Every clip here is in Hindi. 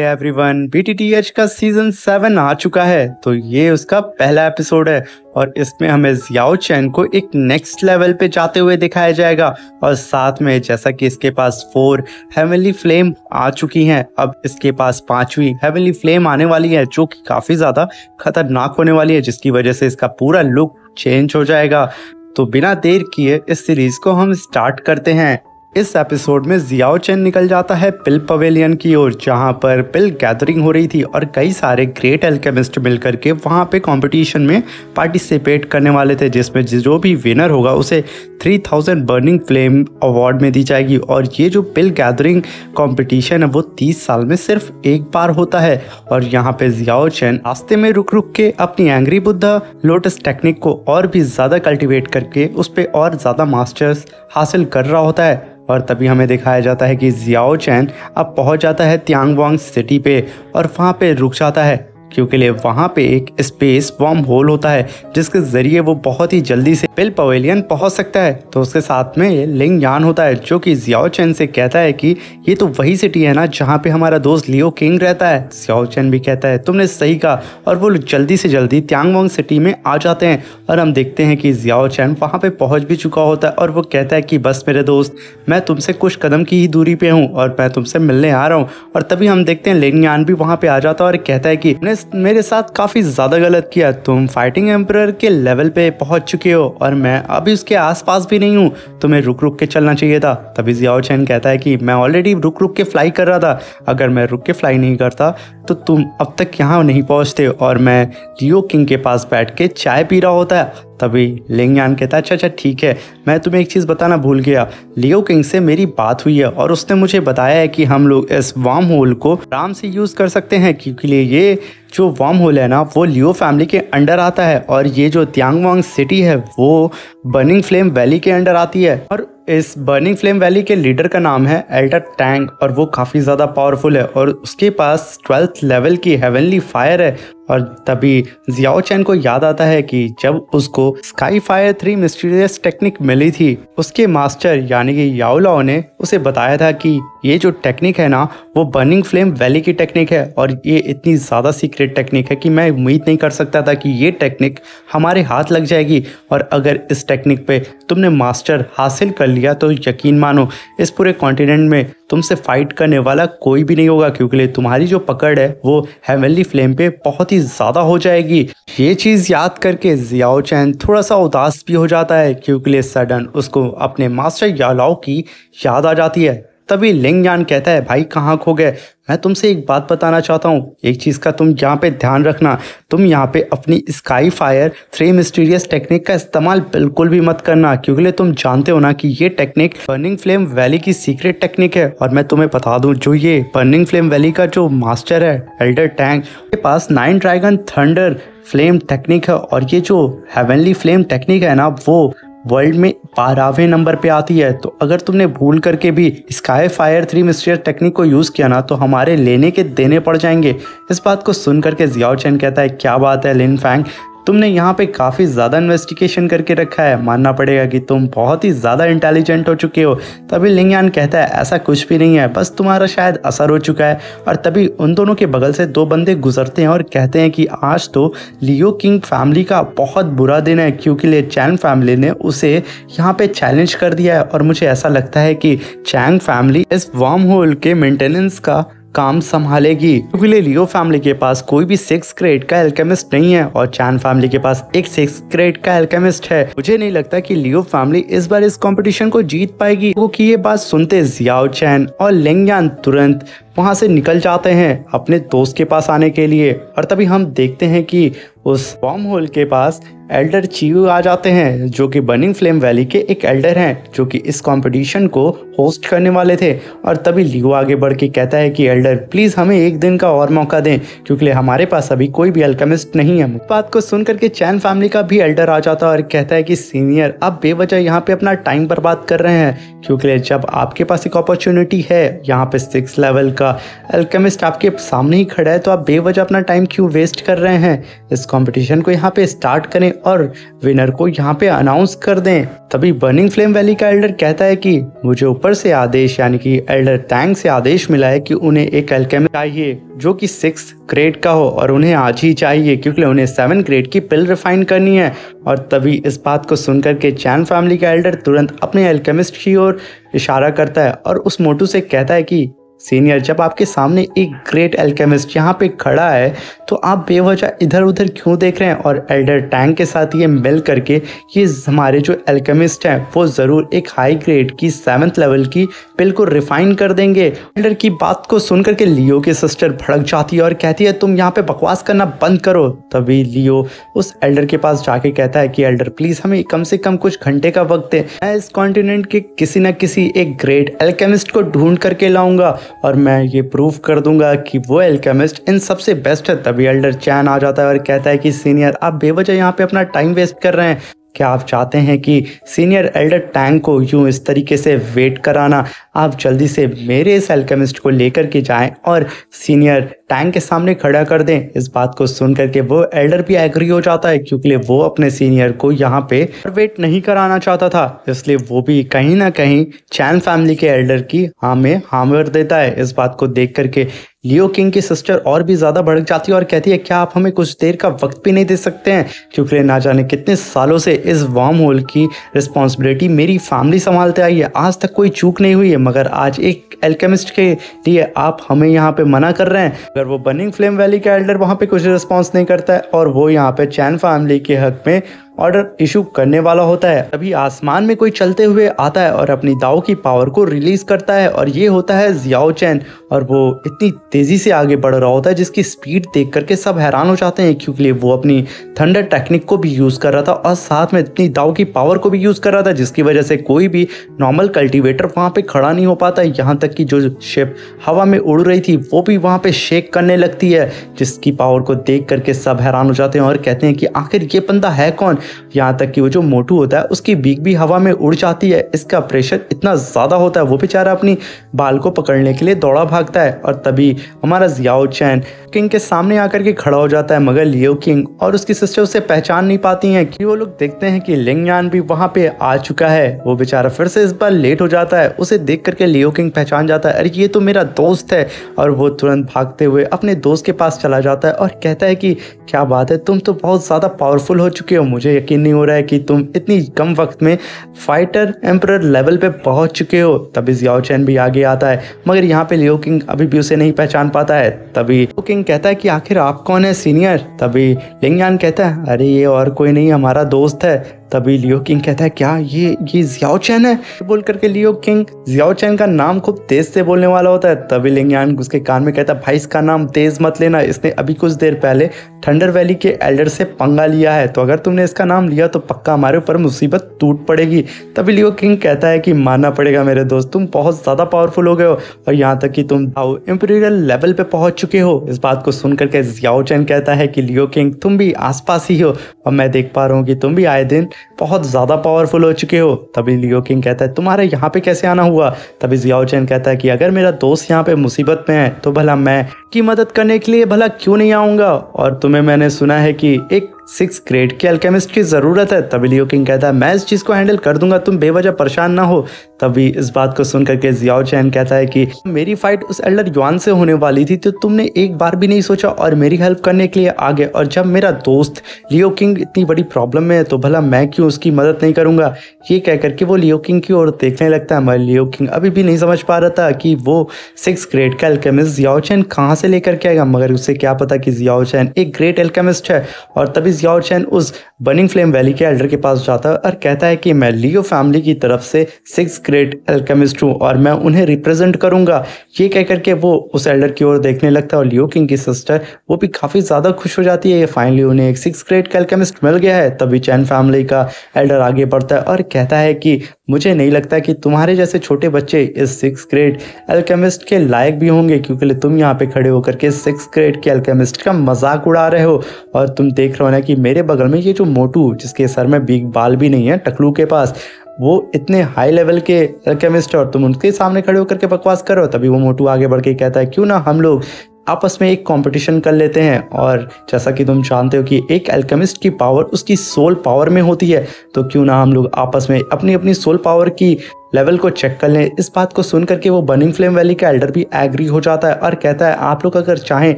एवरीवन, बीटीटीएच का सीजन 7 आ चुका है। तो ये उसका पहला एपिसोड है और इसमें हमें जियाओ चैन को एक नेक्स्ट लेवल पे जाते हुए दिखाया जाएगा। और साथ में जैसा कि इसके पास 4 हेवनली फ्लेम आ चुकी हैं, अब इसके पास 5वीं हेवनली फ्लेम आने वाली है जो कि काफ़ी ज़्यादा खतरनाक होने वाली है, जिसकी वजह से इसका पूरा लुक चेंज हो जाएगा। तो बिना देर किए इस सीरीज़ को हम स्टार्ट करते हैं। इस एपिसोड में जियाओ चैन निकल जाता है पिल पवेलियन की ओर, जहां पर पिल गैदरिंग हो रही थी और कई सारे ग्रेट एल्केमिस्ट मिलकर के वहां पे कंपटीशन में पार्टिसिपेट करने वाले थे, जिसमें जो भी विनर होगा उसे 3000 बर्निंग फ्लेम अवार्ड में दी जाएगी। और ये जो पिल गैदरिंग कंपटीशन है वो 30 साल में सिर्फ एक बार होता है। और यहाँ पे जियाओ चैन रास्ते में रुक रुक के अपनी एंग्री बुद्धा लोटस टेक्निक को और भी ज़्यादा कल्टिवेट करके उस पर और ज़्यादा मास्टर्स हासिल कर रहा होता है। और तभी हमें दिखाया जाता है कि जियाओ चैन अब पहुंच जाता है त्यांगवांग सिटी पे और वहाँ पे रुक जाता है, क्योंकि लिए वहाँ पे एक स्पेस वॉर्म होल होता है जिसके ज़रिए वो बहुत ही जल्दी से पिल पवेलियन पहुँच सकता है। तो उसके साथ में लिंग यान होता है जो कि जियाओ चैन से कहता है कि ये तो वही सिटी है ना जहाँ पे हमारा दोस्त लियो किंग रहता है। जियाओ चैन भी कहता है तुमने सही कहा, और वो जल्दी से जल्दी त्यांगवांग सिटी में आ जाते हैं। और हम देखते हैं कि जियाओ चैन वहाँ पर पहुँच भी चुका होता है और वो कहता है कि बस मेरे दोस्त, मैं तुमसे कुछ कदम की ही दूरी पे हूँ और मैं तुमसे मिलने आ रहा हूँ। और तभी हम देखते हैं लिंग यान भी वहाँ पे आ जाता है और कहता है कि मेरे साथ काफ़ी ज़्यादा गलत किया, तुम फाइटिंग एम्परर के लेवल पे पहुंच चुके हो और मैं अभी उसके आसपास भी नहीं हूँ, तुम्हें रुक रुक के चलना चाहिए था। तभी जियाओ चैन कहता है कि मैं ऑलरेडी रुक रुक के फ्लाई कर रहा था, अगर मैं रुक के फ्लाई नहीं करता तो तुम अब तक यहाँ नहीं पहुँचते और मैं लियो किंग के पास बैठ के चाय पी रहा होता है। तभी लिंग यान कहता है अच्छा ठीक है, मैं तुम्हें एक चीज़ बताना भूल गया, लियो किंग से मेरी बात हुई है और उसने मुझे बताया है कि हम लोग इस वार्म होल को आराम से यूज़ कर सकते हैं, क्योंकि ये जो वार्म होल है ना वो लियो फैमिली के अंडर आता है और ये जो त्यांगवांग सिटी है वो बर्निंग फ्लेम वैली के अंडर आती है। और इस बर्निंग फ्लेम वैली के लीडर का नाम है एल्डर टैंग और वो काफ़ी ज़्यादा पावरफुल है और उसके पास 12th लेवल की हेवनली फायर है। और तभी जियाओ चैन को याद आता है कि जब उसको स्काई फायर 3 मिस्टीरियस टेक्निक मिली थी, उसके मास्टर यानी कि याओ लाओ ने उसे बताया था कि ये जो टेक्निक है ना वो बर्निंग फ्लेम वैली की टेक्निक है और ये इतनी ज़्यादा सीक्रेट टेक्निक है कि मैं उम्मीद नहीं कर सकता था कि ये टेक्निक हमारे हाथ लग जाएगी। और अगर इस टेक्निक पे तुमने मास्टर हासिल कर लिया तो यकीन मानो इस पूरे कॉन्टिनेंट में तुमसे फाइट करने वाला कोई भी नहीं होगा, क्योंकि तुम्हारी जो पकड़ है वो हेवनली फ्लेम पे बहुत ही ज़्यादा हो जाएगी। ये चीज़ याद करके जियाओ चैन थोड़ा सा उदास भी हो जाता है, क्योंकि सडन उसको अपने मास्टर याओ लाओ की याद आ जाती है। तभी लिंग यान कहता है भाई कहाँ खो गए, मैं तुमसे एक बात बताना चाहता हूँ, एक चीज़ का तुम यहाँ पे ध्यान रखना, तुम यहाँ पे अपनी स्काई फायर 3 मिस्टीरियस टेक्निक का इस्तेमाल बिल्कुल भी मत करना, क्योंकि तुम जानते हो ना कि ये टेक्निक बर्निंग फ्लेम वैली की सीक्रेट टेक्निक है। और मैं तुम्हें बता दूँ जो ये बर्निंग फ्लेम वैली का जो मास्टर है एल्डर टैंग के पास 9 ड्रैगन थंडर फ्लेम टेक्निक है और ये जो हेवनली फ्लेम टेक्निक है ना वो वर्ल्ड में 12वें नंबर पे आती है। तो अगर तुमने भूल करके भी स्काई फायर 3 मिस्टीरियस टेक्निक को यूज़ किया ना तो हमारे लेने के देने पड़ जाएंगे। इस बात को सुन करके जियाओ चैन कहता है क्या बात है लिन फैंग, तुमने यहाँ पे काफ़ी ज़्यादा इन्वेस्टिगेशन करके रखा है, मानना पड़ेगा कि तुम बहुत ही ज़्यादा इंटेलिजेंट हो चुके हो। तभी लिंग यान कहता है ऐसा कुछ भी नहीं है, बस तुम्हारा शायद असर हो चुका है। और तभी उन दोनों के बगल से 2 बंदे गुजरते हैं और कहते हैं कि आज तो लियो किंग फैमिली का बहुत बुरा दिन है, क्योंकि ले चैंग फैमिली ने उसे यहाँ पे चैलेंज कर दिया है। और मुझे ऐसा लगता है कि चैंग फैमिली इस वार्म होल के मेंटेनेंस का काम संभालेगी, क्योंकि लियो फैमिली के पास कोई भी 6th ग्रेड का एल्केमिस्ट नहीं है और चैन फैमिली के पास एक 6th ग्रेड का एल्केमिस्ट है। मुझे नहीं लगता कि लियो फैमिली इस बार इस कंपटीशन को जीत पाएगी। क्योंकि ये बात सुनते जियाओ चैन और लिंग यान तुरंत वहाँ से निकल जाते हैं अपने दोस्त के पास आने के लिए। और तभी हम देखते हैं कि उस वार्म होल के पास एल्डर चियू आ जाते हैं, जो कि बर्निंग फ्लेम वैली के एक एल्डर हैं जो कि इस कंपटीशन को होस्ट करने वाले थे। और तभी लियो आगे बढ़ के कहता है कि एल्डर प्लीज़ हमें एक दिन का और मौका दें, क्योंकि हमारे पास अभी कोई भी अल्केमिस्ट नहीं है। बात को सुन करके चैन फैमिली का भी एल्डर आ जाता है और कहता है कि सीनियर आप बेवजह यहाँ पे अपना टाइम बर्बाद कर रहे हैं, क्योंकि जब आपके पास एक अपॉर्चुनिटी है यहाँ पे 6 लेवल का दूंगा। अल्केमिस्ट आपके सामने ही खड़ा है, तो आप बेवजह अपना टाइम क्यों वेस्ट कर रहे हैं? इस कंपटीशन को यहाँ पे स्टार्ट करें और विनर को यहाँ पे अनाउंस कर दें। तभी बर्निंग फ्लेम वैली का एल्डर कहता है कि मुझे ऊपर से आदेश यानी कि एल्डर टैंग से आदेश मिला है कि उन्हें एक अल्केमिस्ट चाहिए जो कि 6 ग्रेड का हो, और उन्हें आज ही चाहिए क्योंकि उन्हें 7 ग्रेड की पिल रिफाइन करनी है। और तभी इस बात को सुनकर के चैन फैमिली का एल्डर तुरंत अपने अल्केमिस्ट की ओर इशारा करता है और उस मोटू से कहता है कि सीनियर, जब आपके सामने एक ग्रेट अल्केमिस्ट यहाँ पे खड़ा है तो आप बेवजह इधर उधर क्यों देख रहे हैं? और एल्डर टैंग के साथ ये मिल करके ये हमारे जो अल्केमिस्ट हैं वो ज़रूर एक हाई ग्रेड की 7th लेवल की पिल को रिफाइन कर देंगे। एल्डर की बात को सुन करके लियो की सिस्टर भड़क जाती है और कहती है तुम यहाँ पे बकवास करना बंद करो। तभी लियो उस एल्डर के पास जाके कहता है कि एल्डर प्लीज़ हमें कम से कम कुछ घंटे का वक्त दे, मैं इस कॉन्टिनेंट के किसी न किसी एक ग्रेट अल्केमिस्ट को ढूंढ करके लाऊंगा और मैं ये प्रूव कर दूंगा कि वो अल्केमिस्ट इन सबसे बेस्ट है। तभी एल्डर चैन आ जाता है और कहता है कि सीनियर, आप बेवजह यहाँ पे अपना टाइम वेस्ट कर रहे हैं। क्या आप चाहते हैं कि सीनियर एल्डर टैंग को यूं इस तरीके से वेट कराना? आप जल्दी से मेरे इस अल्केमिस्ट को लेकर के जाएं और सीनियर टैंग के सामने खड़ा कर दें। इस बात को सुन करके वो एल्डर भी एग्री हो जाता है क्योंकि वो अपने सीनियर को यहाँ पे वेट नहीं कराना चाहता था, इसलिए वो भी कहीं ना कहीं चैन फैमिली के एल्डर की हाँ में हाँ भर देता है। इस बात को देख करके लियो किंग की सिस्टर और भी ज़्यादा भड़क जाती है और कहती है क्या आप हमें कुछ देर का वक्त भी नहीं दे सकते हैं? क्योंकि ना जाने कितने सालों से इस वार्म होल की रिस्पॉन्सिबिलिटी मेरी फैमिली संभालते आई है, आज तक कोई चूक नहीं हुई है, मगर आज एक अल्केमिस्ट के लिए आप हमें यहाँ पे मना कर रहे हैं। अगर वो बर्निंग फ्लेम वैली का एल्डर वहाँ पे कुछ रिस्पॉन्स नहीं करता है और वो यहाँ पे चैन फैमिली के हक में ऑर्डर इशू करने वाला होता है, तभी आसमान में कोई चलते हुए आता है और अपनी दाव की पावर को रिलीज करता है और ये होता है जियाओ चैन। और वो इतनी तेजी से आगे बढ़ रहा होता है जिसकी स्पीड देख करके सब हैरान हो जाते हैं क्योंकि वो अपनी थंडर टेक्निक को भी यूज कर रहा था और साथ में इतनी दाव की पावर को भी यूज कर रहा था जिसकी वजह से कोई भी नॉर्मल कल्टीवेटर वहां पे खड़ा नहीं हो पाता। यहाँ तक कि जो शिप हवा में उड़ रही थी वो भी वहां पे शेक करने लगती है, जिसकी पावर को देख करके सब हैरान हो जाते हैं और कहते हैं कि आखिर ये बंदा है कौन? यहाँ तक कि वो जो मोटू होता है उसकी बीक भी हवा में उड़ जाती है, इसका प्रेशर इतना ज़्यादा होता है वो बेचारा अपनी बाल को पकड़ने के लिए दौड़ा भागता है। और तभी हमारा जियाओ चैन किंग के सामने आकर के खड़ा हो जाता है, मगर लियो किंग और उसकी सिस्टर उसे पहचान नहीं पाती हैं कि वो लोग देखते हैं कि लिंग यान भी वहाँ पे आ चुका है। वो बेचारा फिर से इस बार लेट हो जाता है, उसे देख करके लियो किंग पहचान जाता है, अरे ये तो मेरा दोस्त है। और वो तुरंत भागते हुए अपने दोस्त के पास चला जाता है और कहता है कि क्या बात है, तुम तो बहुत ज़्यादा पावरफुल हो चुके हो, मुझे यकीन नहीं हो रहा है कि तुम इतनी कम वक्त में फाइटर एम्परर लेवल पे पहुंच चुके हो। तभी जियाओ चैन भी आगे आता है, मगर यहाँ पे लियो किंग अभी भी उसे नहीं पहचान पाता है। तभी लियो किंग कहता है कि आखिर आप कौन है सीनियर? तभी लिंग यान कहता है अरे ये और कोई नहीं हमारा दोस्त है। तभी लियो किंग कहता है क्या ये जियाओ चैन है? बोल करके लियो किंग जियाओ चैन का नाम खूब तेज से बोलने वाला होता है। तभी लिंग यान उसके कान में कहता है भाई इसका नाम तेज मत लेना, इसने अभी कुछ देर पहले थंडर वैली के एल्डर से पंगा लिया है, तो अगर तुमने इसका नाम लिया तो पक्का हमारे ऊपर मुसीबत टूट पड़ेगी। तभी लियो किंग कहता है कि मानना पड़ेगा मेरे दोस्त, तुम बहुत ज़्यादा पावरफुल हो गए हो और यहाँ तक कि तुम इंपीरियल लेवल पे पहुंच चुके हो। इस बात को सुन करके जियाओ चैन कहता है कि लियो किंग तुम भी आसपास ही हो और मैं देख पा रहा हूँ कि तुम भी आए दिन बहुत ज़्यादा पावरफुल हो चुके हो। तभी लियो किंग कहता है तुम्हारे यहाँ पे कैसे आना हुआ? तभी जियाओ चैन कहता है कि अगर मेरा दोस्त यहाँ पे मुसीबत में है तो भला मैं की मदद करने के लिए भला क्यों नहीं आऊँगा? और तुम्हें मैंने सुना है कि एक 6 ग्रेड के अल्केमिस्ट की ज़रूरत है। तभी लियो किंग कहता है मैं इस चीज़ को हैंडल कर दूंगा, तुम बेवजह परेशान ना हो। तभी इस बात को सुन करके जियाओ चैन कहता है कि मेरी फाइट उस एल्डर युआन से होने वाली थी तो तुमने एक बार भी नहीं सोचा और मेरी हेल्प करने के लिए आ गए, और जब मेरा दोस्त लियो किंग इतनी बड़ी प्रॉब्लम में है तो भला मैं क्यों उसकी मदद नहीं करूंगा? ये कह करके वो लियो किंग की ओर देखने लगता है, मगर लियो किंग अभी भी नहीं समझ पा रहा था कि वो 6 ग्रेड का अल्केमिस्ट जियाओ चैन कहाँ से लेकर के आएगा, मगर उसे क्या पता कि जियाओ चैन एक ग्रेट अल्केमिस्ट है। और तभी जियाओ चैन उस बर्निंग फ्लेम वैली के एल्डर के पास जाता है और कहता है कि मैं लियो फैमिली की तरफ से 6 ग्रेट अल्केमिस्ट हूँ और मैं उन्हें रिप्रेजेंट करूंगा। ये कह करके वो उस एल्डर की ओर देखने लगता है और लियो किंग की सिस्टर वो भी काफ़ी ज़्यादा खुश हो जाती है, फाइनली उन्हें एक 6 ग्रेड का अल्केमिस्ट मिल गया है। तभी चैन फैमिली का एल्डर आगे बढ़ता है और कहता है कि मुझे नहीं लगता कि तुम्हारे जैसे छोटे बच्चे इस 6 ग्रेड अल्केमिस्ट के लायक भी होंगे, क्योंकि तुम यहाँ पे खड़े होकर के 6 ग्रेड के अल्केमिस्ट का मजाक उड़ा रहे हो। और तुम देख रहे हो ना कि मेरे बगल में ये जो मोटू जिसके सर में बिग बाल भी नहीं है टकलू के पास, वो इतने हाई लेवल के अल्केमिस्ट और तुम उनके सामने खड़े होकर के बकवास कर रहे हो। तभी वो मोटू आगे बढ़ के कहता है क्यों ना हम लोग आपस में एक कंपटीशन कर लेते हैं। और जैसा कि तुम जानते हो कि एक अल्केमिस्ट की पावर उसकी सोल पावर में होती है, तो क्यों ना हम लोग आपस में अपनी अपनी सोल पावर की लेवल को चेक कर लें। इस बात को सुन करके वो बर्निंग फ्लेम वैली का एल्डर भी एग्री हो जाता है और कहता है आप लोग अगर चाहें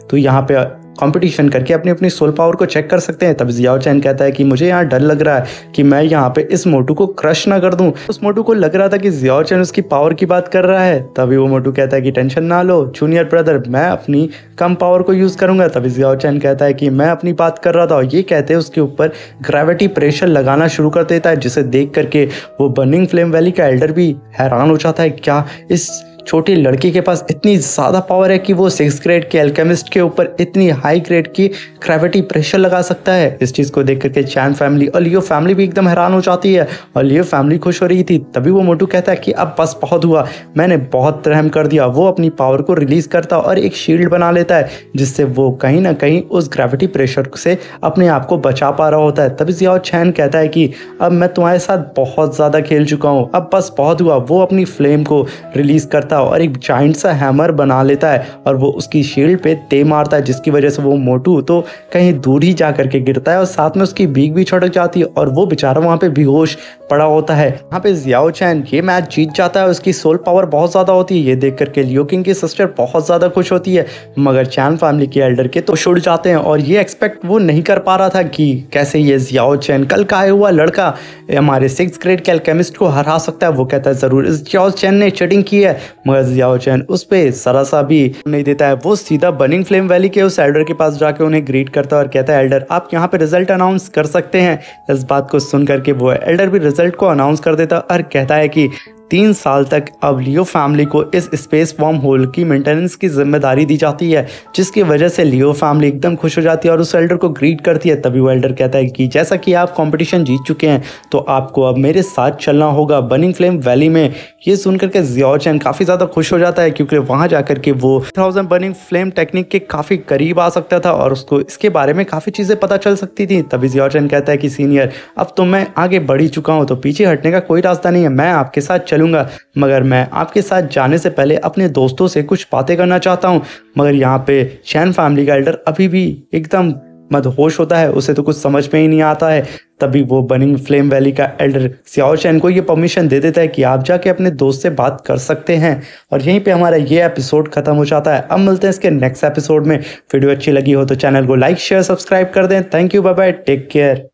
तो यहाँ पे कंपटीशन करके अपनी अपनी सोल पावर को चेक कर सकते हैं। तब जियाओ चैन कहता है कि मुझे यहाँ डर लग रहा है कि मैं यहाँ पे इस मोटू को क्रश ना कर दूं। उस मोटू को लग रहा था कि जियाओ चैन उसकी पावर की बात कर रहा है। तभी वो मोटू कहता है कि टेंशन ना लो जूनियर ब्रदर, मैं अपनी कम पावर को यूज करूंगा। तभी जियाओ चैन कहता है कि मैं अपनी बात कर रहा था, और ये कहते हैं उसके ऊपर ग्रेविटी प्रेशर लगाना शुरू कर देता है, जिसे देख करके वो बर्निंग फ्लेम वैली का एल्डर भी हैरान हो जाता है। क्या इस छोटी लड़की के पास इतनी ज़्यादा पावर है कि वो 6th ग्रेड के अल्केमिस्ट के ऊपर इतनी हाई ग्रेड की ग्रेविटी प्रेशर लगा सकता है। इस चीज़ को देख करके चैन फैमिली और लियो फैमिली भी एकदम हैरान हो जाती है और लियो फैमिली खुश हो रही थी। तभी वो मोटू कहता है कि अब बस बहुत हुआ, मैंने बहुत रहम कर दिया। वो अपनी पावर को रिलीज करता और एक शील्ड बना लेता है, जिससे वो कहीं ना कहीं उस ग्रेविटी प्रेशर से अपने आप को बचा पा रहा होता है। तभी जियाओ चैन कहता है कि अब मैं तुम्हारे साथ बहुत ज़्यादा खेल चुका हूँ, अब बस बहुत हुआ। वो अपनी फ्लेम को रिलीज करता और एक जाइंट सा हैमर बना लेता है और वो उसकी शील्ड पे दे मारता है, जिसकी वजह से वो मोटू तो कहीं दूर ही जा करके गिरता है और साथ में उसकी बीक भी छटक जाती है और वो बेचारा वहाँ पे बेहोश पड़ा होता है। यहाँ पे जियाओ चैन ये मैच जीत जाता है, उसकी सोल पावर बहुत ज़्यादा होती है। ये देख करके लियो किंग की सिस्टर बहुत ज़्यादा खुश होती है, मगर चैन फैमिली के एल्डर के तो छुड़ जाते हैं और ये एक्सपेक्ट वो नहीं कर पा रहा था कि कैसे ये जियाओ चैन कल का आया हुआ लड़का हमारे 6th ग्रेड के अल्केमिस्ट को हरा सकता है। वो कहता है ज़रूर इस जियाओ चैन ने चीटिंग की है, मगर जियाओ चैन उस पे जरा सा भी नहीं देता है। वो सीधा बर्निंग फ्लेम वैली के उस एल्डर के पास जाके उन्हें ग्रीट करता है और कहता है एल्डर आप यहाँ पे रिजल्ट अनाउंस कर सकते हैं। इस बात को सुन करके वो एल्डर भी रिजल्ट को अनाउंस कर देता और कहता है कि 3 साल तक अब लियो फैमिली को इस स्पेस वॉर्म होल की मेंटेनेंस की जिम्मेदारी दी जाती है, जिसकी वजह से लियो फैमिली एकदम खुश हो जाती है और उस एल्डर को ग्रीट करती है। तभी वो एल्डर कहता है कि जैसा कि आप कंपटीशन जीत चुके हैं तो आपको अब मेरे साथ चलना होगा बर्निंग फ्लेम वैली में। ये सुनकर के जियाओ चैन काफ़ी ज़्यादा खुश हो जाता है, क्योंकि वहाँ जाकर के वो 1000 बर्निंग फ्लेम टेक्निक के काफ़ी करीब आ सकता था और उसको इसके बारे में काफ़ी चीज़ें पता चल सकती थी। तभी जियाओ चैन कहता है कि सीनियर अब तो मैं आगे बढ़ ही चुका हूँ, तो पीछे हटने का कोई रास्ता नहीं है, मैं आपके साथ चलूँगा, मगर मैं आपके साथ जाने से पहले अपने दोस्तों से कुछ बातें करना चाहता हूँ। मगर यहाँ पे चैन फैमिली का एल्डर अभी भी एकदम मदहोश होता है, उसे तो कुछ समझ में ही नहीं आता है। तभी वो बर्निंग फ्लेम वैली का एल्डर जियाओ चैन को ये परमिशन दे देता है कि आप जाके अपने दोस्त से बात कर सकते हैं। और यहीं पे हमारा ये एपिसोड खत्म हो जाता है। अब मिलते हैं इसके नेक्स्ट एपिसोड में। वीडियो अच्छी लगी हो तो चैनल को लाइक शेयर सब्सक्राइब कर दें। Thank you, bye bye, take care.